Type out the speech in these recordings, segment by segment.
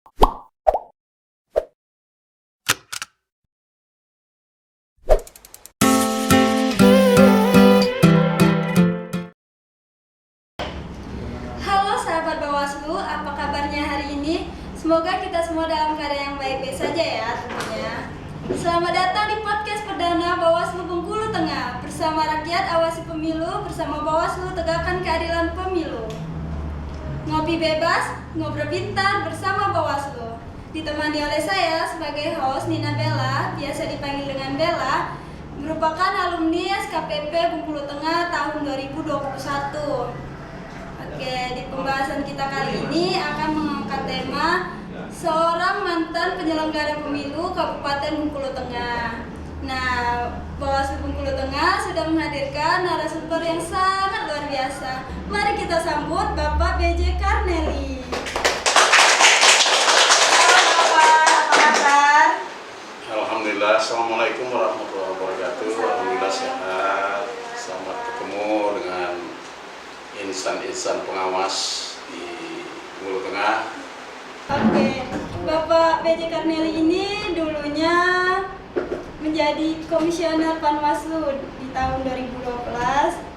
Halo sahabat Bawaslu, apa kabarnya hari ini? Semoga kita semua dalam keadaan yang baik-baik saja ya tentunya. Selamat datang di podcast perdana Bawaslu Bengkulu Tengah. Bersama rakyat awasi pemilu, bersama Bawaslu tegakkan keadilan pemilu. Ngopi bebas, ngobrol pintar bersama Bawaslu. Ditemani oleh saya sebagai host Nina Bella, biasa dipanggil dengan Bella, merupakan alumni SKPP Bengkulu Tengah tahun 2021. Oke, di pembahasan kita kali ini akan mengangkat tema seorang mantan penyelenggara pemilu Kabupaten Bengkulu Tengah. Nah, Bawaslu Bengkulu Tengah sudah menghadirkan narasumber yang sangat luar biasa. Mari kita sambut Bapak B.J. Karneli. Halo Bapak, apa kabar? Alhamdulillah, Assalamualaikum warahmatullahi wabarakatuh. Alhamdulillah sehat. Selamat ketemu dengan insan-insan pengawas di Bengkulu Tengah. Oke, Bapak B.J. Karneli ini dulunya menjadi komisioner Panwaslu di tahun 2012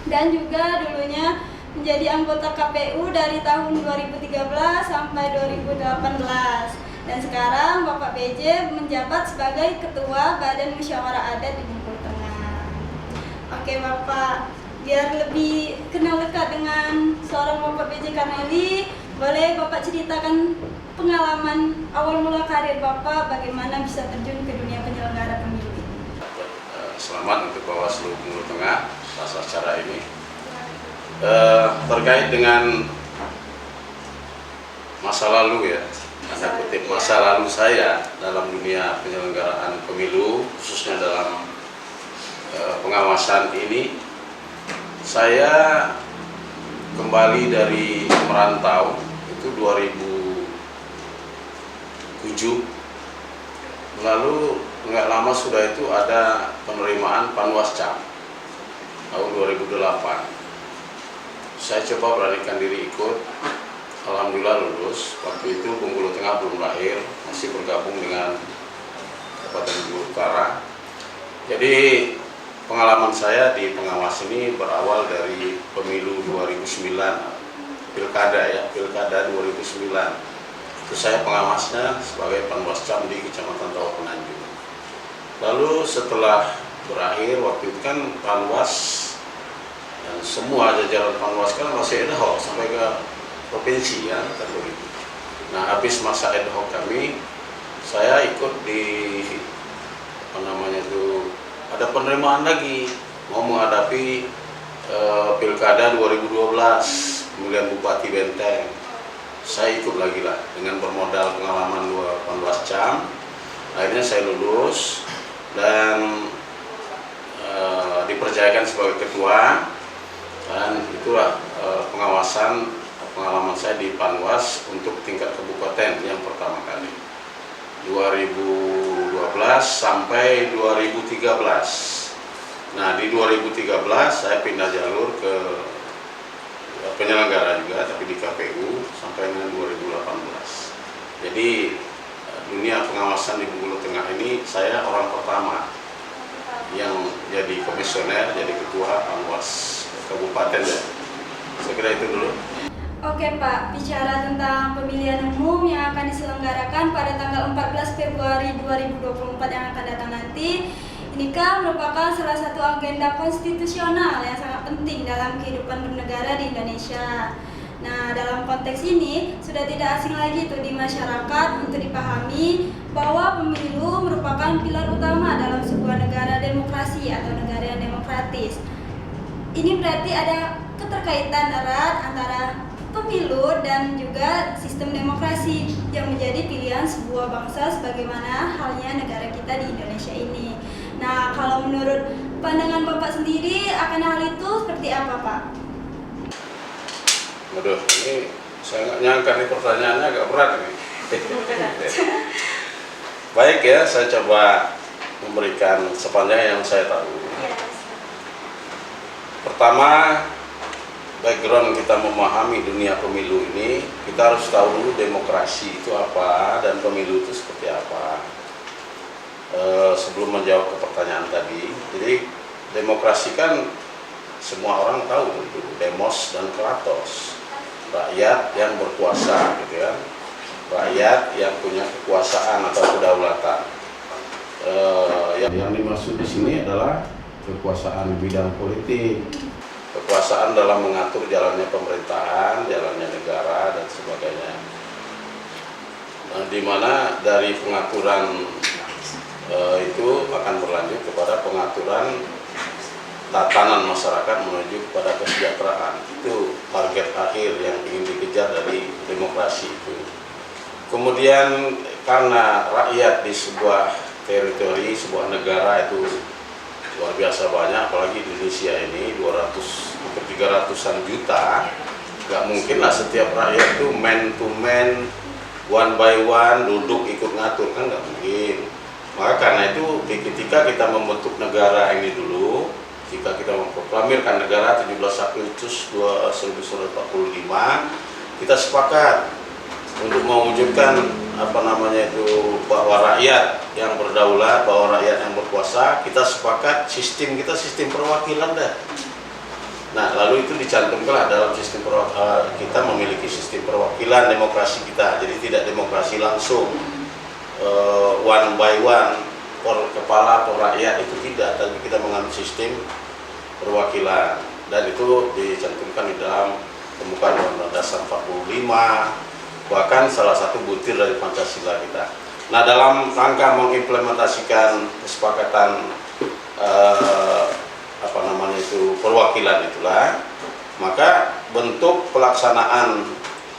dan juga dulunya menjadi anggota KPU dari tahun 2013 sampai 2018. Dan sekarang Bapak B.J. menjabat sebagai Ketua Badan Musyawarah Adat di Bengkulu Tengah. Oke Bapak, biar lebih kenal dekat dengan seorang Bapak B.J. Karneli, boleh Bapak ceritakan pengalaman awal mula karir Bapak, bagaimana bisa terjun ke dunia penyelenggara pemilu ini? Selamat untuk Bawaslu Bengkulu Tengah atas acara ini. Terkait dengan masa lalu ya, tanda kutip masa lalu saya dalam dunia penyelenggaraan pemilu, khususnya dalam pengawasan ini, saya kembali dari merantau itu 2007, lalu nggak lama sudah itu ada penerimaan Panwascam tahun 2008. Saya coba beranikan diri ikut, alhamdulillah lulus. Waktu itu Bengkulu Tengah belum lahir, masih bergabung dengan Kabupaten Bengkulu Utara. Jadi pengalaman saya di pengawas ini berawal dari pemilu 2009, pilkada 2009. Itu saya pengawasnya sebagai Panwascam di Kecamatan Tawa Penanjung. Lalu setelah berakhir, waktu itu kan Panwas dan semua jajaran Panwas kan masih ad hoc sampai ke provinsi ya, kan begitu. Nah, habis masa ad hoc kami, saya ikut di ada penerimaan lagi, mau menghadapi pilkada 2012 pemilihan Bupati Benteng. Saya ikut lagi lah dengan bermodal pengalaman 18 jam. Akhirnya saya lulus dan dipercayakan sebagai ketua, dan itulah pengalaman saya di Panwas untuk tingkat kabupaten yang pertama kali 2012 sampai 2013. Nah, di 2013 saya pindah jalur ke penyelenggara juga, tapi di KPU sampai dengan 2018. Jadi dunia pengawasan di Bengkulu Tengah ini saya orang pertama yang jadi komisioner, jadi ketua Panwas kabupaten ya. Saya kira itu dulu. Oke Pak, bicara tentang pemilihan umum yang akan diselenggarakan pada tanggal 14 Februari 2024 yang akan datang nanti, ini kan merupakan salah satu agenda konstitusional yang sangat penting dalam kehidupan bernegara di Indonesia. Nah, dalam konteks ini sudah tidak asing lagi tuh di masyarakat untuk dipahami bahwa pemilu merupakan pilar utama dalam sebuah negara demokrasi atau negara yang demokratis. Ini berarti ada keterkaitan erat antara pemilu dan juga sistem demokrasi yang menjadi pilihan sebuah bangsa sebagaimana halnya negara kita di Indonesia ini. Nah, kalau menurut pandangan Bapak sendiri akan hal itu seperti apa, Pak? Waduh, ini saya nggak nyangka nih pertanyaannya agak berat ini. Baik ya, saya coba memberikan sepanjang yang saya tahu. Pertama, background kita memahami dunia pemilu ini, kita harus tahu dulu demokrasi itu apa dan pemilu itu seperti apa. Sebelum menjawab ke pertanyaan tadi, jadi demokrasi kan semua orang tahu itu demos dan kratos, rakyat yang berkuasa, gitu ya, rakyat yang punya kekuasaan atau kedaulatan. Yang dimaksud di sini adalah kekuasaan bidang politik, kekuasaan dalam mengatur jalannya pemerintahan, jalannya negara dan sebagainya. Di mana dari pengaturan itu akan berlanjut kepada pengaturan tatanan masyarakat menuju kepada kesejahteraan. Itu target akhir yang ingin dikejar dari demokrasi itu. Kemudian karena rakyat di sebuah teritori, sebuah negara itu luar biasa banyak, apalagi di Indonesia ini 300-an juta, nggak mungkin lah setiap rakyat itu man to man, one by one, duduk ikut ngatur, kan nggak mungkin. Maka karena itu ketika kita membentuk negara ini dulu, ketika kita memproklamirkan negara 17 Agustus 1945, kita sepakat untuk mewujudkan bahwa rakyat yang berdaulat, bahwa rakyat yang berkuasa. Kita sepakat sistem kita sistem perwakilan dah. Nah, lalu itu dicantumkan dalam sistem kita memiliki sistem perwakilan demokrasi kita. Jadi tidak demokrasi langsung one by one, per kepala, per rakyat, itu tidak, tapi kita mengambil sistem perwakilan, dan itu dicantumkan di dalam pembukaan Undang-Undang Dasar 45, bahkan salah satu butir dari Pancasila kita. Nah, dalam rangka mengimplementasikan kesepakatan perwakilan itulah, maka bentuk pelaksanaan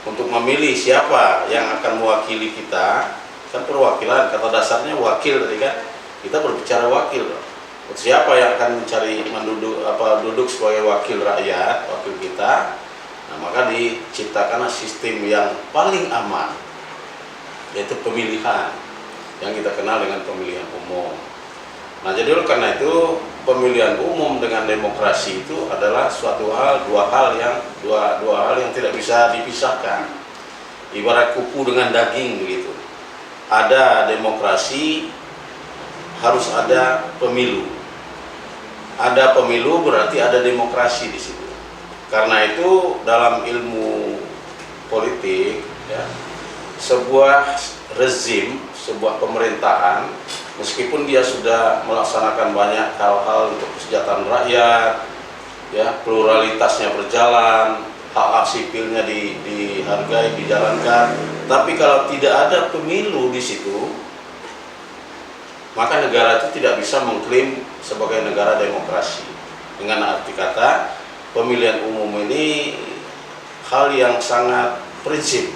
untuk memilih siapa yang akan mewakili kita, kan perwakilan, kata dasarnya wakil tadi kan, kita berbicara wakil. Siapa yang akan duduk sebagai wakil rakyat, wakil kita. Nah, maka diciptakanlah sistem yang paling aman, yaitu pemilihan, yang kita kenal dengan pemilihan umum. Nah, jadi oleh karena itu pemilihan umum dengan demokrasi itu adalah dua hal yang tidak bisa dipisahkan. Ibarat kuku dengan daging begitu. Ada demokrasi, harus ada pemilu. Ada pemilu berarti ada demokrasi di situ. Karena itu dalam ilmu politik, ya, sebuah rezim, sebuah pemerintahan, meskipun dia sudah melaksanakan banyak hal-hal untuk kesejahteraan rakyat, ya, pluralitasnya berjalan, hak-hak sipilnya dihargai, dijalankan, tapi kalau tidak ada pemilu di situ, maka negara itu tidak bisa mengklaim sebagai negara demokrasi. Dengan arti kata, pemilihan umum ini hal yang sangat prinsip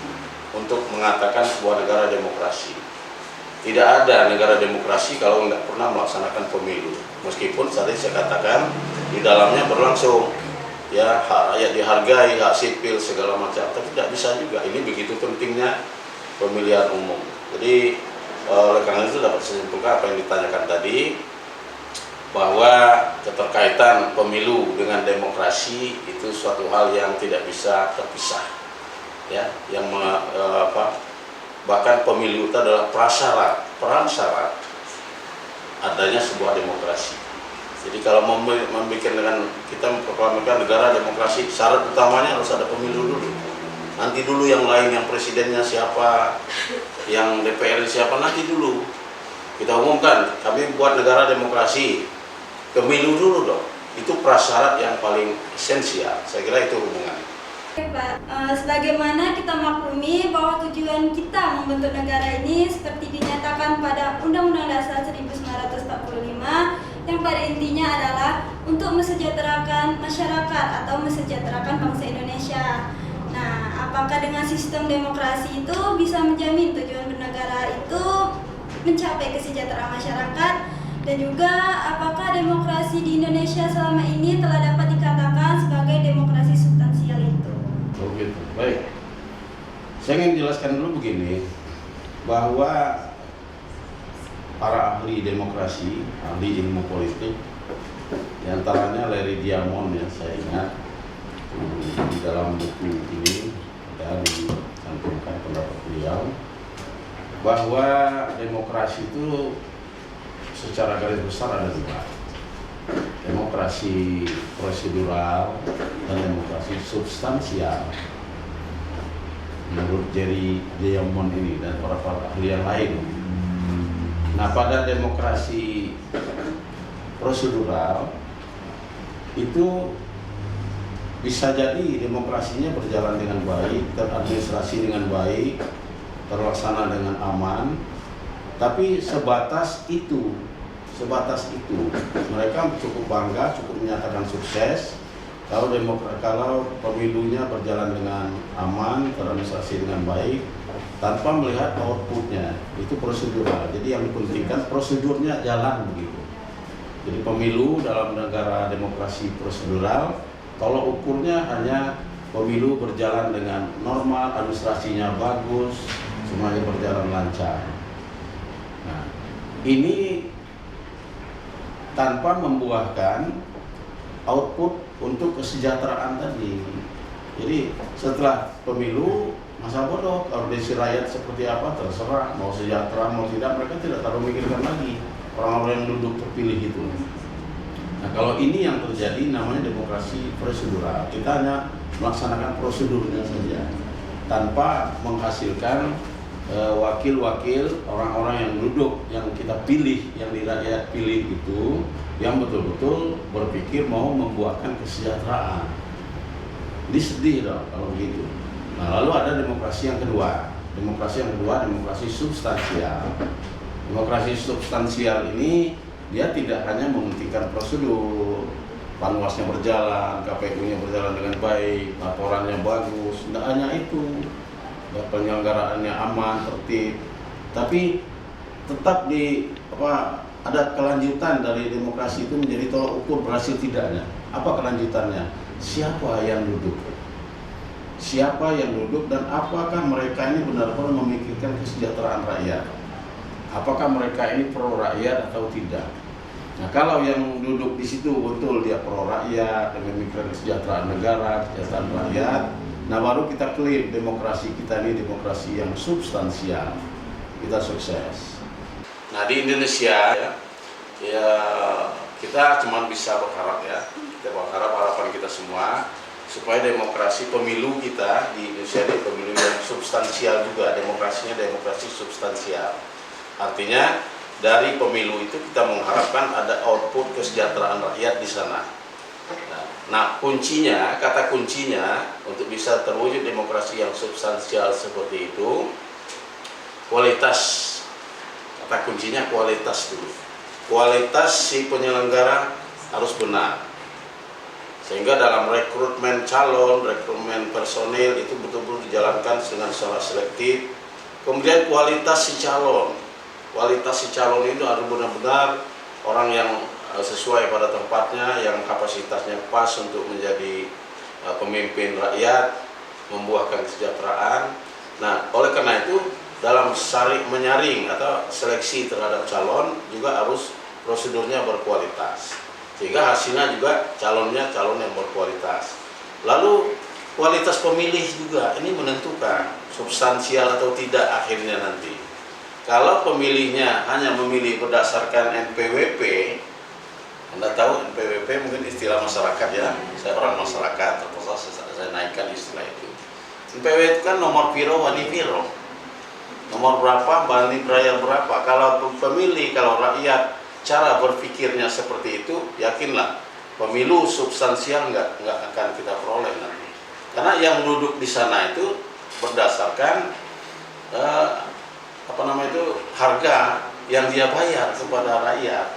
untuk mengatakan sebuah negara demokrasi. Tidak ada negara demokrasi kalau tidak pernah melaksanakan pemilu. Meskipun tadi saya katakan di dalamnya berlangsung, ya, hak rakyat dihargai, hak sipil segala macam, tapi tidak bisa juga. Ini begitu pentingnya pemilihan umum. Jadi oleh karena itu dapat saya simpulkan apa yang ditanyakan tadi, bahwa keterkaitan pemilu dengan demokrasi itu suatu hal yang tidak bisa terpisah, ya, yang bahkan pemilu itu adalah prasyarat adanya sebuah demokrasi. Jadi kalau membuat dengan kita memproklamirkan negara demokrasi, syarat utamanya harus ada pemilu dulu. Nanti dulu yang lain, yang presidennya siapa, yang DPR siapa, nanti dulu. Kita umumkan, kami buat negara demokrasi, pemilu dulu dong. Itu prasyarat yang paling esensial. Saya kira itu hubungannya. Oke, Pak, sebagaimana kita maklumi bahwa tujuan kita membentuk negara ini seperti dinyatakan pada Undang-Undang Dasar 1945, yang pada intinya adalah untuk mesejahterakan masyarakat atau mesejahterakan bangsa Indonesia. Nah, apakah dengan sistem demokrasi itu bisa menjamin tujuan bernegara itu mencapai kesejahteraan masyarakat, dan juga apakah demokrasi di Indonesia selama ini telah dapat dikatakan sebagai demokrasi substansial itu? Oh gitu, baik. Saya ingin jelaskan dulu begini, bahwa para ahli demokrasi, ahli ilmu politik, diantaranya Larry Diamond yang saya ingat, Di dalam buku ini ada dicantumkan pendapat beliau bahwa demokrasi itu secara garis besar ada dua, demokrasi prosedural dan demokrasi substansial. Menurut Jerry Diamond ini dan para ahli yang lain. Nah, pada demokrasi prosedural itu bisa jadi demokrasinya berjalan dengan baik, teradministrasi dengan baik, terlaksana dengan aman, tapi sebatas itu mereka cukup bangga, cukup menyatakan sukses kalau pemilunya berjalan dengan aman, teradministrasi dengan baik, tanpa melihat outputnya. Itu prosedural. Jadi yang dipentingkan prosedurnya jalan begitu. Jadi pemilu dalam negara demokrasi prosedural, kalau ukurnya hanya pemilu berjalan dengan normal, administrasinya bagus, semuanya berjalan lancar. Nah, ini tanpa membuahkan output untuk kesejahteraan tadi. Jadi setelah pemilu, masa bodoh kalau desi rakyat seperti apa terserah, mau sejahtera mau tidak, mereka tidak terlalu memikirkan lagi orang-orang yang duduk terpilih itu. Nah, kalau ini yang terjadi namanya demokrasi prosedural. Kita hanya melaksanakan prosedurnya saja tanpa menghasilkan wakil-wakil orang-orang yang duduk, yang kita pilih, yang di rakyat pilih itu, yang betul-betul berpikir mau membuahkan kesejahteraan. Ini sedih dong kalau begitu. Nah, lalu ada demokrasi yang kedua. Demokrasi substansial. Demokrasi substansial ini dia tidak hanya mementingkan prosedur, panwasnya berjalan, KPU-nya berjalan dengan baik, laporannya bagus, tidak hanya itu. Penyelenggaraannya aman, tertib, tapi tetap ada kelanjutan dari demokrasi itu menjadi tolak ukur berhasil tidaknya. Apa kelanjutannya? Siapa yang duduk? Siapa yang duduk dan apakah mereka ini benar-benar memikirkan kesejahteraan rakyat? Apakah mereka ini pro rakyat atau tidak? Nah, kalau yang duduk di situ betul dia pro rakyat, memikirkan kesejahteraan negara, kesejahteraan rakyat, nah baru kita klaim demokrasi kita ini demokrasi yang substansial, kita sukses. Nah, di Indonesia ya kita cuma bisa berharap kita berharap harapan kita semua supaya demokrasi pemilu kita di Indonesia ini pemilu yang substansial juga, demokrasinya demokrasi substansial. Artinya dari pemilu itu kita mengharapkan ada output kesejahteraan rakyat di sana. Nah, kata kuncinya untuk bisa terwujud demokrasi yang substansial seperti itu, kualitas. Kata kuncinya kualitas dulu. Kualitas si penyelenggara harus benar. Sehingga dalam rekrutmen calon, rekrutmen personil itu betul-betul dijalankan dengan secara selektif. Kemudian kualitas si calon. Kualitas si calon itu harus benar-benar orang yang sesuai pada tempatnya, yang kapasitasnya pas untuk menjadi pemimpin rakyat, membuahkan kesejahteraan. Nah, oleh karena itu dalam menyaring atau seleksi terhadap calon juga harus prosedurnya berkualitas, sehingga hasilnya juga calonnya calon yang berkualitas. Lalu kualitas pemilih juga ini menentukan substansial atau tidak akhirnya nanti. Kalau pemilihnya hanya memilih berdasarkan NPWP, Anda tahu NPWP mungkin istilah masyarakat ya, saya orang masyarakat, terpaksa saya naikkan istilah itu. NPWP itu kan nomor piro wani piro, nomor berapa bani beraya berapa. Kalau pemilih, kalau rakyat cara berpikirnya seperti itu, yakinlah pemilu substansial nggak akan kita peroleh nanti. Karena yang duduk di sana itu berdasarkan harga yang dia bayar kepada rakyat.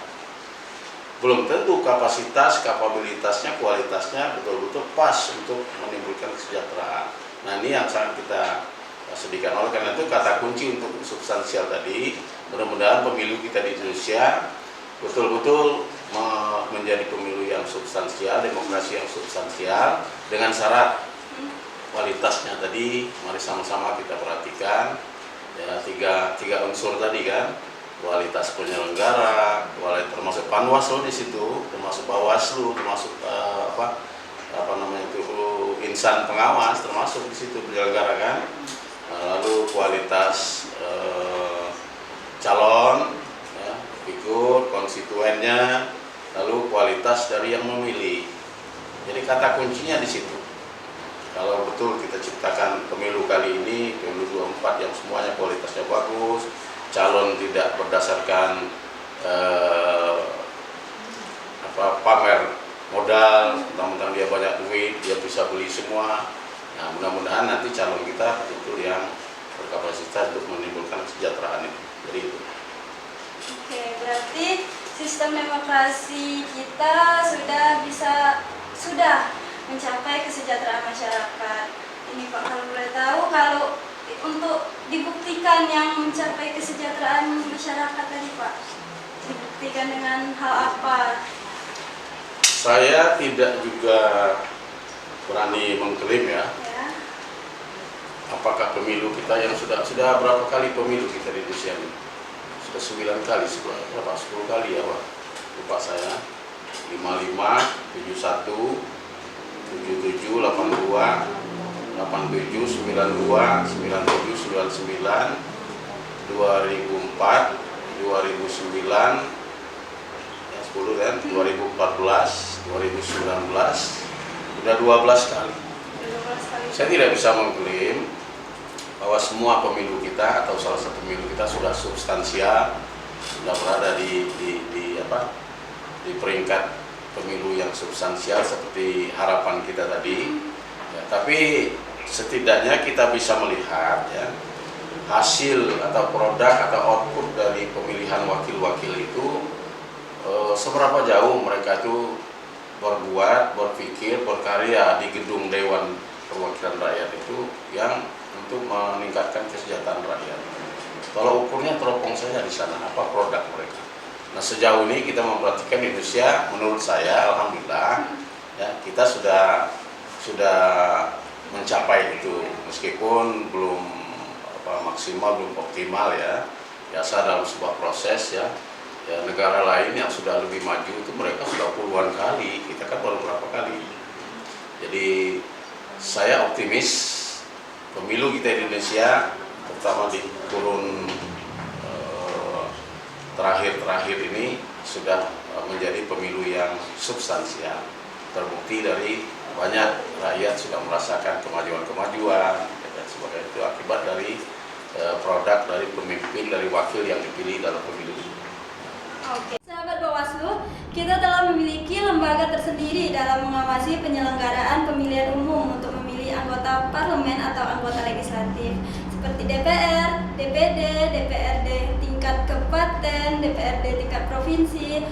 Belum tentu kapabilitasnya, kualitasnya betul-betul pas untuk menimbulkan kesejahteraan. Nah, ini yang sangat kita sedihkan. Oleh karena itu kata kunci untuk substansial tadi, mudah-mudahan pemilu kita di Indonesia betul-betul menjadi pemilu yang substansial, demokrasi yang substansial, dengan syarat kualitasnya tadi. Mari sama-sama kita perhatikan ya, tiga unsur tadi kan. Kualitas penyelenggara, termasuk Panwaslu di situ, termasuk Bawaslu, termasuk insan pengawas termasuk di situ penyelenggara kan. Lalu kualitas calon, ya, figur, konstituennya, lalu kualitas dari yang memilih. Jadi kata kuncinya di situ. Kalau betul kita ciptakan pemilu kali ini, pemilu 24 yang semuanya kualitasnya bagus, calon tidak berdasarkan pamer modal, tentang dia banyak duit, dia bisa beli semua. Nah, mudah-mudahan nanti calon kita betul yang berkapasitas untuk menimbulkan kesejahteraan itu. Jadi itu. Oke, berarti sistem demokrasi kita sudah mencapai kesejahteraan masyarakat. Ini Pak, kalau boleh tahu, kalau untuk dibuktikan yang mencapai kesejahteraan masyarakat tadi Pak, dibuktikan dengan hal apa? Saya tidak juga berani mengklaim ya. Apakah pemilu kita yang sudah berapa kali pemilu kita di Indonesia ini? Sudah 9 kali, 10 kali ya Pak, lupa saya. 55, 71, 77, 82, 87, 92, 97, 99, 2004, 2009, ya 10 kan, 2014, 2019, sudah 12 kali. Saya tidak bisa mengklaim bahwa semua pemilu kita atau salah satu pemilu kita sudah substansial, sudah berada di peringkat pemilu yang substansial seperti harapan kita tadi. Ya, tapi setidaknya kita bisa melihat ya, hasil atau produk atau output dari pemilihan wakil-wakil itu seberapa jauh mereka itu berbuat, berpikir, berkarya di gedung Dewan Perwakilan Rakyat itu yang untuk meningkatkan kesejahteraan rakyat. Kalau ukurnya teropong saja di sana, apa produk mereka. Nah, sejauh ini kita memperhatikan Indonesia, menurut saya alhamdulillah ya, kita sudah mencapai itu, meskipun belum maksimal, belum optimal ya. Biasa dalam sebuah proses ya. Ya, negara lain yang sudah lebih maju itu mereka sudah puluhan kali, kita kan baru berapa kali. Jadi saya optimis pemilu kita di Indonesia, terutama di kurun terakhir ini sudah menjadi pemilu yang substansial. Terbukti dari banyak rakyat sudah merasakan kemajuan-kemajuan dan sebagainya, itu akibat dari produk dari pemimpin, dari wakil yang dipilih dalam pemilu. Oke, sahabat Bawaslu, kita telah memiliki lembaga tersendiri dalam mengawasi penyelenggaraan pemilihan umum untuk memilih anggota parlemen atau anggota legislatif seperti DPR, DPD, DPRD tingkat kabupaten, DPRD tingkat provinsi,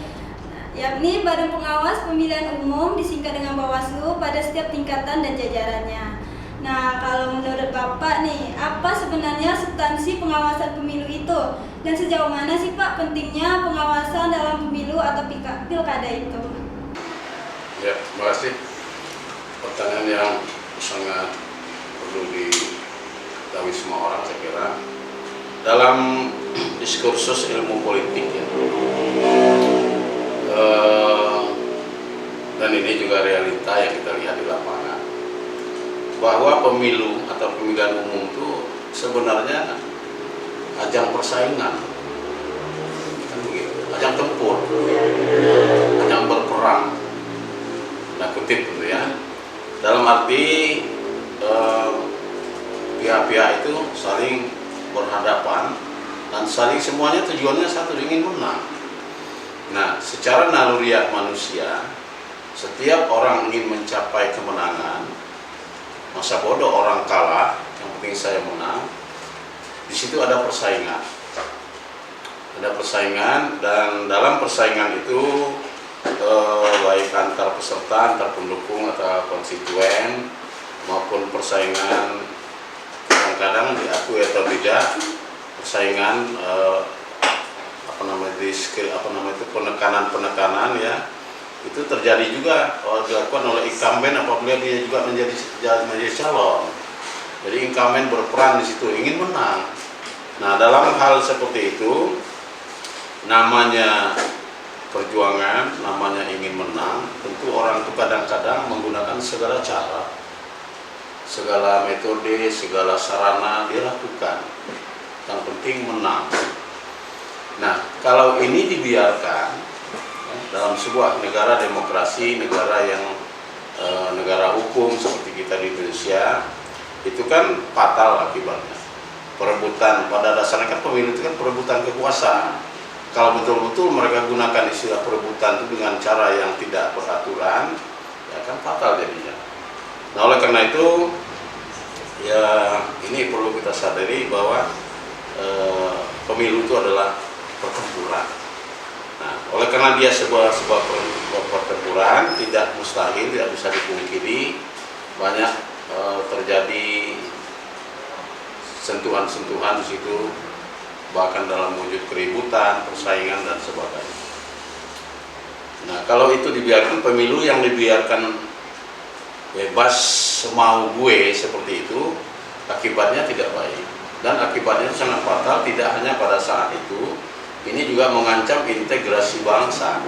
yakni Badan Pengawas Pemilihan Umum disingkat dengan Bawaslu pada setiap tingkatan dan jajarannya. Nah, kalau menurut Bapak nih, apa sebenarnya substansi pengawasan pemilu itu? Dan sejauh mana sih Pak pentingnya pengawasan dalam pemilu atau pilkada itu? Ya, terima kasih. Pertanyaan yang sangat perlu diketahui semua orang, saya kira. Dalam diskursus ilmu politik ya, dan ini juga realita yang kita lihat di lapangan, bahwa pemilu atau pemilihan umum itu sebenarnya ajang persaingan, kan begitu, ajang tempur, ajang berperang, nah kutip gitu ya, dalam arti pihak-pihak itu saling berhadapan dan saling semuanya tujuannya satu, ingin menang. Nah, secara naluriah manusia, setiap orang ingin mencapai kemenangan. Masa bodoh orang kalah, yang penting saya menang. Di situ ada persaingan. Ada persaingan, dan dalam persaingan itu baik antar peserta, antar pendukung atau konstituen, maupun persaingan kadang-kadang diakui atau tidak, persaingan penekanan ya, itu terjadi juga dilakukan oleh incumbent apabila dia juga menjadi calon. Jadi incumbent berperan di situ, ingin menang. Nah, dalam hal seperti itu, namanya perjuangan, namanya ingin menang, tentu orang itu kadang-kadang menggunakan segala cara segala metode, segala sarana dia lakukan. Yang penting menang. Nah, kalau ini dibiarkan dalam sebuah negara demokrasi, negara yang negara hukum seperti kita di Indonesia, itu kan fatal akibatnya. Perebutan, pada dasarnya kan pemilu itu kan perebutan kekuasaan. Kalau betul-betul mereka gunakan istilah perebutan itu dengan cara yang tidak beraturan, ya kan fatal jadinya. Nah, oleh karena itu, ya ini perlu kita sadari bahwa pemilu itu adalah pertempuran. Nah, oleh karena dia sebuah pertempuran, tidak mustahil, tidak bisa dipungkiri, banyak terjadi sentuhan-sentuhan di situ, bahkan dalam wujud keributan, persaingan dan sebagainya. Nah, kalau itu dibiarkan, pemilu yang dibiarkan bebas semau gue seperti itu, akibatnya tidak baik dan akibatnya sangat fatal. Tidak hanya pada saat itu, ini juga mengancam integrasi bangsa.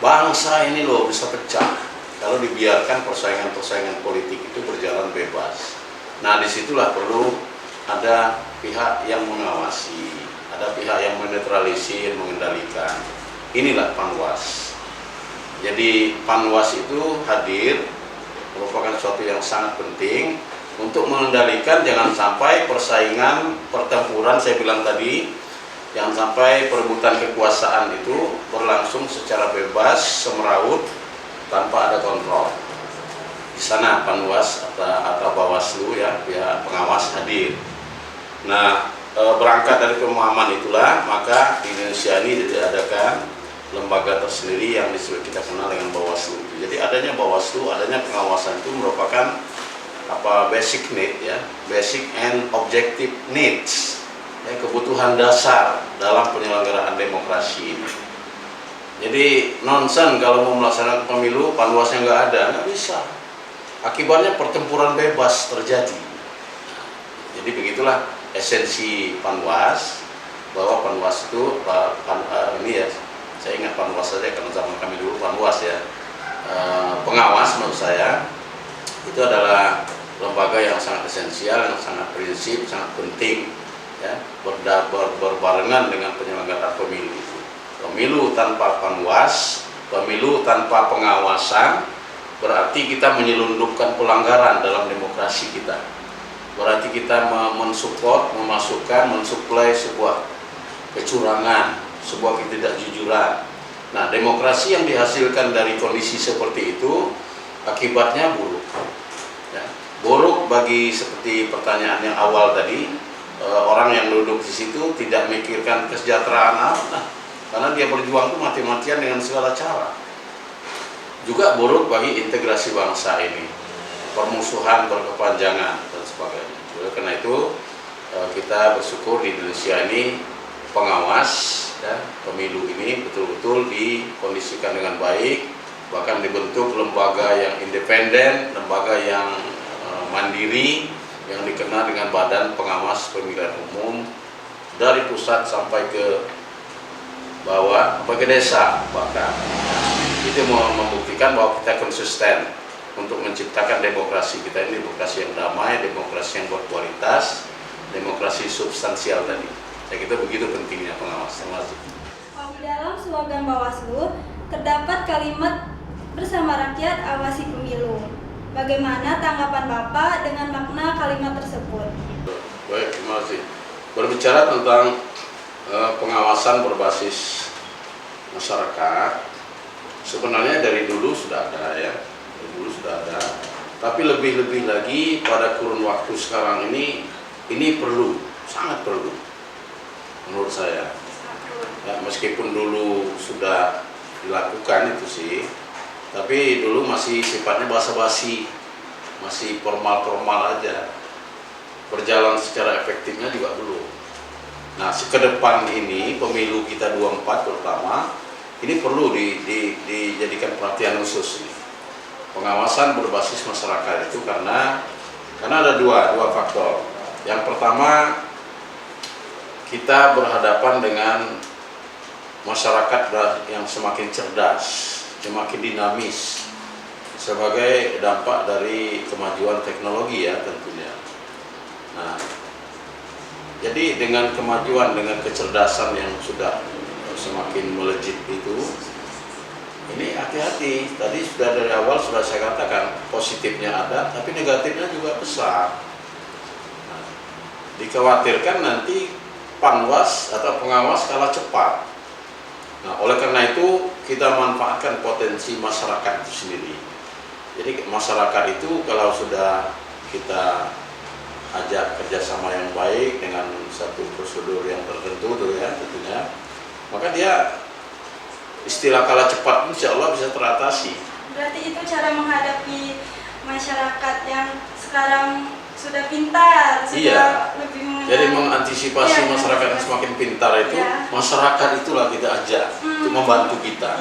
Bangsa ini loh bisa pecah kalau dibiarkan persaingan-persaingan politik itu berjalan bebas. Nah, disitulah perlu ada pihak yang mengawasi, ada pihak yang menetralisir, mengendalikan. Inilah Panwas. Jadi Panwas itu hadir, merupakan sesuatu yang sangat penting untuk mengendalikan jangan sampai persaingan, pertempuran, saya bilang tadi, jangan sampai perebutan kekuasaan itu berlangsung secara bebas, semeraut, tanpa ada kontrol. Di sana Panwas atau Bawaslu, ya, pihak pengawas hadir. Nah, berangkat dari pemahaman itulah, maka di Indonesia ini diadakan lembaga tersendiri yang disebut kita kenal dengan Bawaslu. Jadi adanya Bawaslu, adanya pengawasan itu merupakan basic need, ya, basic and objective needs, ya, kebutuhan dasar dalam penyelenggaraan demokrasi ini. Jadi nonsen kalau mau melaksanakan pemilu Panwasnya nggak ada, nggak bisa. Akibatnya pertempuran bebas terjadi. Jadi begitulah esensi Panwas, bahwa Panwas itu ini ya, saya ingat Panwas saja karena zaman kami dulu Panwas, ya, pengawas menurut saya itu adalah lembaga yang sangat esensial, yang sangat prinsip, sangat penting, ya, berbarengan dengan penyelenggaraan pemilu. Pemilu tanpa Panwas, pemilu tanpa pengawasan, berarti kita menyelundupkan pelanggaran dalam demokrasi kita. Berarti kita mensupport, mensuplai sebuah kecurangan, sebuah ketidakjujuran. Nah, demokrasi yang dihasilkan dari kondisi seperti itu akibatnya buruk, ya. Buruk bagi, seperti pertanyaan yang awal tadi, orang yang duduk di situ tidak memikirkan kesejahteraan anak, karena dia berjuang itu mati-matian dengan segala cara. Juga buruk bagi integrasi bangsa ini, permusuhan berkepanjangan dan sebagainya. Oleh karena itu kita bersyukur di Indonesia ini pengawas, ya, pemilu ini betul-betul dikondisikan dengan baik, bahkan dibentuk lembaga yang independen, lembaga yang mandiri, yang dikenal dengan Badan Pengawas Pemilihan Umum, dari pusat sampai ke bawah, sampai ke desa bahkan. Itu membuktikan bahwa kita konsisten untuk menciptakan demokrasi kita ini, demokrasi yang damai, demokrasi yang berkualitas, demokrasi substansial tadi. Saya kira begitu pentingnya pengawas. Terima kasih. Di dalam slogan Bawaslu terdapat kalimat bersama rakyat awasi pemilu. Bagaimana tanggapan Bapak dengan makna kalimat tersebut? Baik, terima kasih. Berbicara tentang pengawasan berbasis masyarakat, sebenarnya dari dulu sudah ada, ya. Dari dulu sudah ada. Tapi lebih-lebih lagi pada kurun waktu sekarang ini perlu, sangat perlu menurut saya. Ya, meskipun dulu sudah dilakukan itu sih, tapi dulu masih sifatnya basa-basi, masih formal-formal aja. Berjalan secara efektifnya juga belum. Nah, ke depan ini pemilu kita 24 terutama ini perlu dijadikan perhatian khusus ini. Pengawasan berbasis masyarakat itu karena ada dua faktor. Yang pertama, kita berhadapan dengan masyarakat yang semakin cerdas, semakin dinamis, sebagai dampak dari kemajuan teknologi ya tentunya. Nah, jadi dengan kemajuan, dengan kecerdasan yang sudah semakin melejit itu, ini hati-hati. Tadi sudah dari awal sudah saya katakan, positifnya ada, tapi negatifnya juga besar. Nah, dikhawatirkan nanti panwas atau pengawas kalah cepat. Nah, oleh karena itu kita manfaatkan potensi masyarakat itu sendiri. Jadi masyarakat itu kalau sudah kita ajak kerjasama yang baik dengan satu prosedur yang tertentu tuh ya tentunya, maka dia istilah kalah cepat insya Allah bisa teratasi. Berarti itu cara menghadapi masyarakat yang sekarang sudah pintar, sudah lebih mengenal. Jadi mengantisipasi masyarakat yang semakin pintar itu, masyarakat itulah kita ajak untuk membantu kita.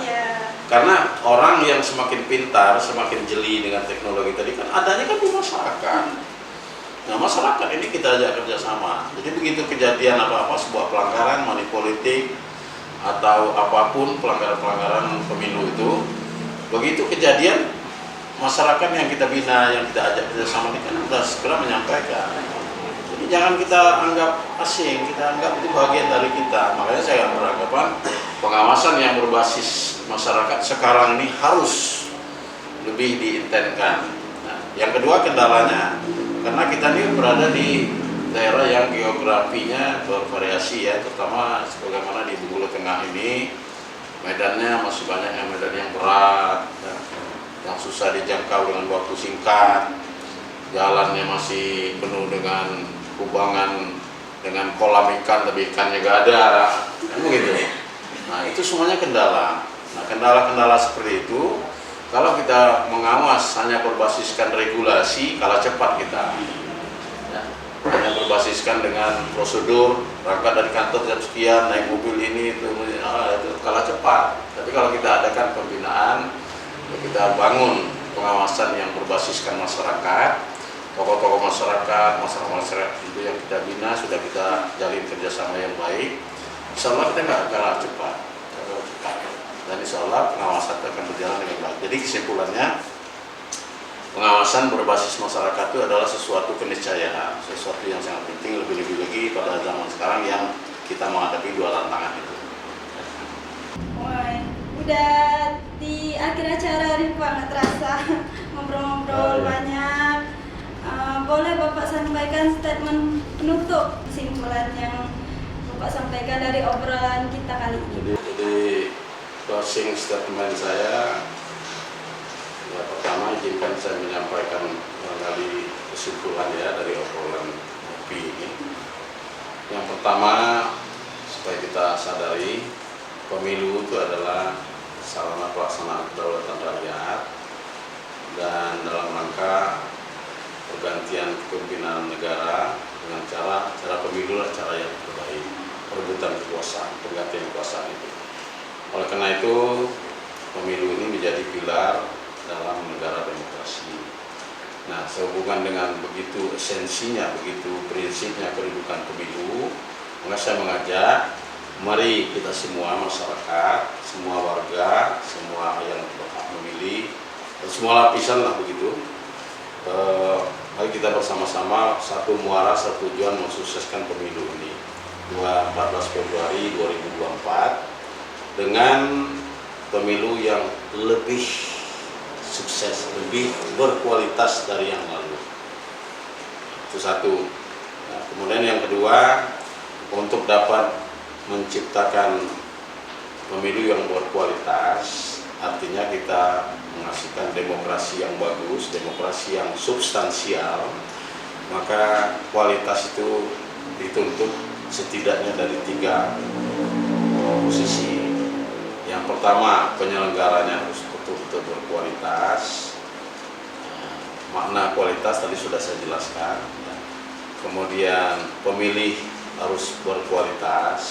Karena orang yang semakin pintar, semakin jeli dengan teknologi tadi kan adanya kan di masyarakat. Nah, masyarakat ini kita ajak kerjasama. Jadi begitu kejadian apa-apa, sebuah pelanggaran, money politik atau apapun pelanggaran-pelanggaran pemilu itu, begitu kejadian masyarakat yang kita bina, yang kita ajak kerjasama ini kan sudah segera menyampaikan. Jadi jangan kita anggap asing, kita anggap itu bagian dari kita. Makanya saya beranggapan pengawasan yang berbasis masyarakat sekarang ini harus lebih diintensikan. Nah, yang kedua kendalanya, karena kita ini berada di daerah yang geografinya bervariasi ya, terutama sebagaimana di Bengkulu Tengah ini medannya masih banyak yang medan yang berat, ya, yang susah dijangkau dengan waktu singkat, jalannya masih penuh dengan kubangan, dengan kolam ikan tapi ikannya gak ada, kan begitu. Nah itu semuanya kendala. Nah kendala-kendala seperti itu, kalau kita mengawas hanya berbasiskan regulasi, kalah cepat kita. Ya, hanya berbasiskan dengan prosedur, berangkat dari kantor jam sekian, naik mobil ini, itu kalah cepat. Tapi kalau kita adakan pembinaan, kita bangun pengawasan yang berbasiskan masyarakat, tokoh-tokoh masyarakat, masyarakat itu yang kita bina, sudah kita jalin kerjasama yang baik, insya Allah kita nggak kalah cepat. Dan insya Allah pengawasan itu akan berjalan dengan baik. Jadi kesimpulannya, pengawasan berbasis masyarakat itu adalah sesuatu keniscayaan, sesuatu yang sangat penting, lebih-lebih lagi pada zaman sekarang yang kita menghadapi dua tantangan itu. Wah, udah di akhir acara nih Pak, nggak terasa ngobrol-ngobrol banyak. Boleh Bapak sampaikan statement penutup, kesimpulan yang Bapak sampaikan dari obrolan kita kali ini. Jadi closing statement saya, ya pertama izinkan saya menyampaikan kali kesimpulan ya dari obrolan kopi ini. Yang pertama, supaya kita sadari pemilu itu adalah sarana pelaksanaan kedaulatan rakyat, dan dalam rangka pergantian kepemimpinan negara dengan cara pemilu adalah cara yang terbaik, perebutan kekuasaan, pergantian kekuasaan itu. Oleh karena itu, pemilu ini menjadi pilar dalam negara demokrasi. Nah, sehubungan dengan begitu esensinya, begitu prinsipnya kedudukan pemilu, maka saya mengajak, mari kita semua masyarakat, semua warga, semua yang berhak memilih, dan semua lapisan lah begitu, mari kita bersama-sama satu muara, satu tujuan mensukseskan pemilu ini 14 Februari 2024 dengan pemilu yang lebih sukses, lebih berkualitas dari yang lalu. Itu satu. Nah, kemudian yang kedua, untuk dapat menciptakan pemilu yang berkualitas, artinya kita menghasilkan demokrasi yang bagus, demokrasi yang substansial, maka kualitas itu dituntut setidaknya dari 3 posisi. Yang pertama, penyelenggaranya harus betul-betul berkualitas. Makna kualitas tadi sudah saya jelaskan. Kemudian pemilih harus berkualitas.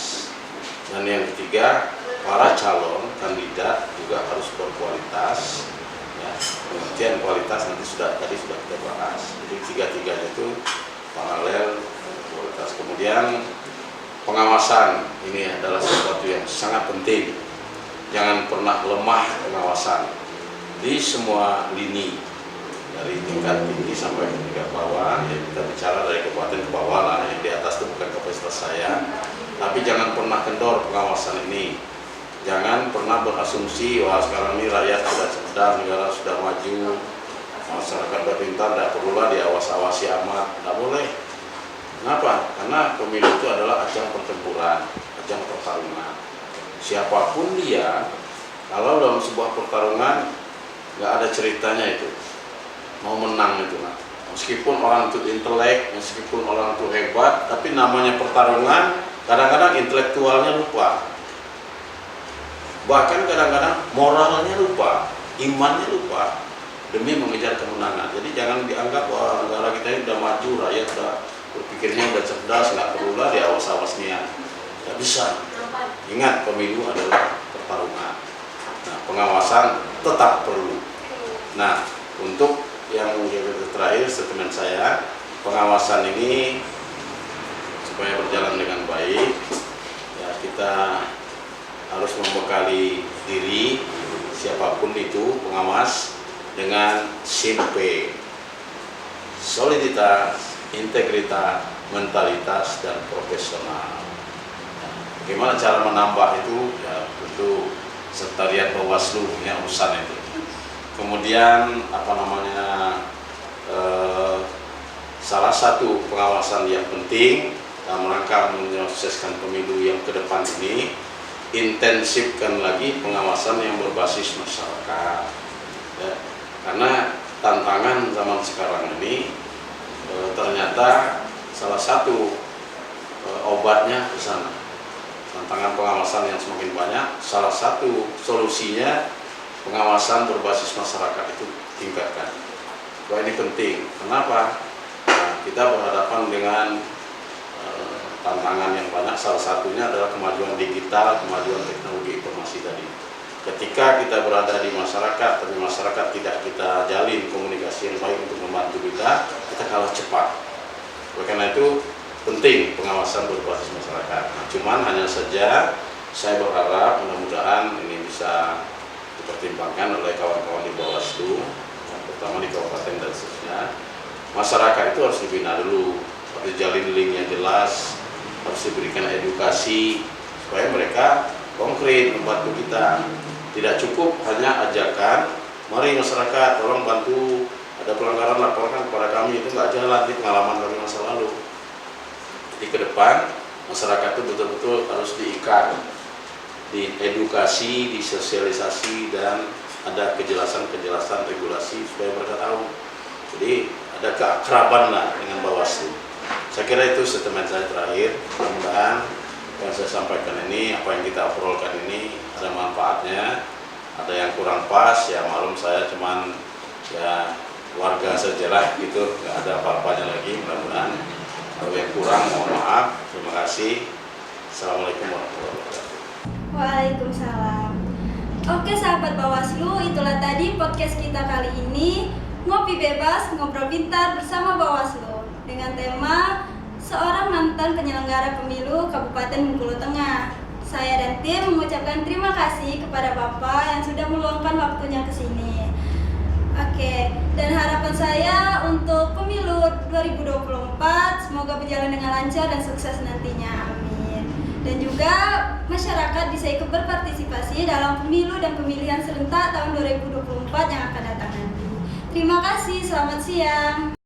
Dan yang ketiga, para calon kandidat juga harus berkualitas. Ya, pengertian kualitas tadi sudah kita bahas. Jadi tiga-tiganya itu paralel kualitas. Kemudian pengawasan ini adalah sesuatu yang sangat penting. Jangan pernah lemah pengawasan. di semua lini, dari tingkat tinggi sampai ke tingkat bawah. Ya, kita bicara dari kabupaten ke bawah lah, yang di atas itu bukan kapasitas saya. Tapi jangan pernah kendor pengawasan ini. Jangan pernah berasumsi wah sekarang ini rakyat sudah cerdas, negara sudah maju, masyarakat sudah pintar, tidak perlulah diawas-awasi amat. Tidak boleh. Kenapa? Karena pemilu itu adalah ajang pertempuran, ajang pertarungan. Siapapun dia, kalau dalam sebuah pertarungan nggak ada ceritanya itu mau menang itu lah. Meskipun orang itu intelek, meskipun orang itu hebat, tapi namanya pertarungan kadang-kadang intelektualnya lupa. Bahkan kadang-kadang moralnya lupa, imannya lupa demi mengejar kemenangan. Jadi jangan dianggap bahwa negara kita ini sudah maju, rakyat sudah berpikirnya sudah cerdas, nggak perlulah diawas-awasnya. Nggak bisa. Ingat, pemilu adalah pertarungan. Nah, pengawasan tetap perlu. Nah, untuk yang terakhir statement saya, pengawasan ini supaya berjalan dengan baik, ya kita harus membekali diri siapapun itu pengawas dengan SIMP, soliditas, integritas, mentalitas, dan profesional. Bagaimana cara menambah itu? Ya tentu sekretariat Bawaslu punya urusan itu. Kemudian salah satu pengawasan yang penting dalam rangka menyukseskan pemilu yang ke depan ini, intensifkan lagi pengawasan yang berbasis masyarakat. Ya, karena tantangan zaman sekarang ini ternyata salah satu obatnya ke sana. Tantangan pengawasan yang semakin banyak, salah satu solusinya pengawasan berbasis masyarakat itu tingkatkan. Wah, ini penting. Kenapa? Nah, kita berhadapan dengan tantangan yang banyak. Salah satunya adalah kemajuan digital, kemajuan teknologi informasi tadi. Ketika kita berada di masyarakat, tapi masyarakat tidak kita jalin komunikasi yang baik untuk membantu kita kalah cepat. Oleh karena itu penting pengawasan berbasis masyarakat. Nah, cuman hanya saja saya berharap mudah-mudahan ini bisa dipertimbangkan oleh kawan-kawan di Bawaslu, terutama di kabupaten dan seterusnya. Masyarakat itu harus dibina dulu, harus jalin link yang jelas, harus diberikan edukasi supaya mereka konkret membantu kita. Tidak cukup hanya ajakan, mari masyarakat tolong bantu, ada pelanggaran laporkan kepada kami, itu nggak jalan, di pengalaman dari masa lalu. Jadi ke depan masyarakat itu betul-betul harus diikat, diedukasi, disosialisasi, dan ada kejelasan-kejelasan regulasi supaya mereka tahu. Jadi ada keakraban lah dengan Bawaslu. Saya kira itu statement saya terakhir. Mudah-mudahan yang saya sampaikan ini, apa yang kita obrolkan ini ada manfaatnya. Ada yang kurang pas, ya maklum saya cuman ya warga sajalah gitu, nggak ada apa-apanya lagi. Mudah-mudahan kalau yang kurang mohon maaf. Terima kasih. Assalamualaikum warahmatullahi wabarakatuh. Waalaikumsalam. Oke sahabat Bawaslu, itulah tadi podcast kita kali ini, ngopi bebas, ngobrol pintar bersama Bawaslu, dengan tema seorang mantan penyelenggara pemilu Kabupaten Bengkulu Tengah. Saya dan tim mengucapkan terima kasih kepada Bapak yang sudah meluangkan waktunya ke sini. Oke, dan harapan saya untuk pemilu 2024 semoga berjalan dengan lancar dan sukses nantinya. Amin. Dan juga masyarakat bisa ikut berpartisipasi dalam pemilu dan pemilihan serentak tahun 2024 yang akan datang nanti. Terima kasih, selamat siang.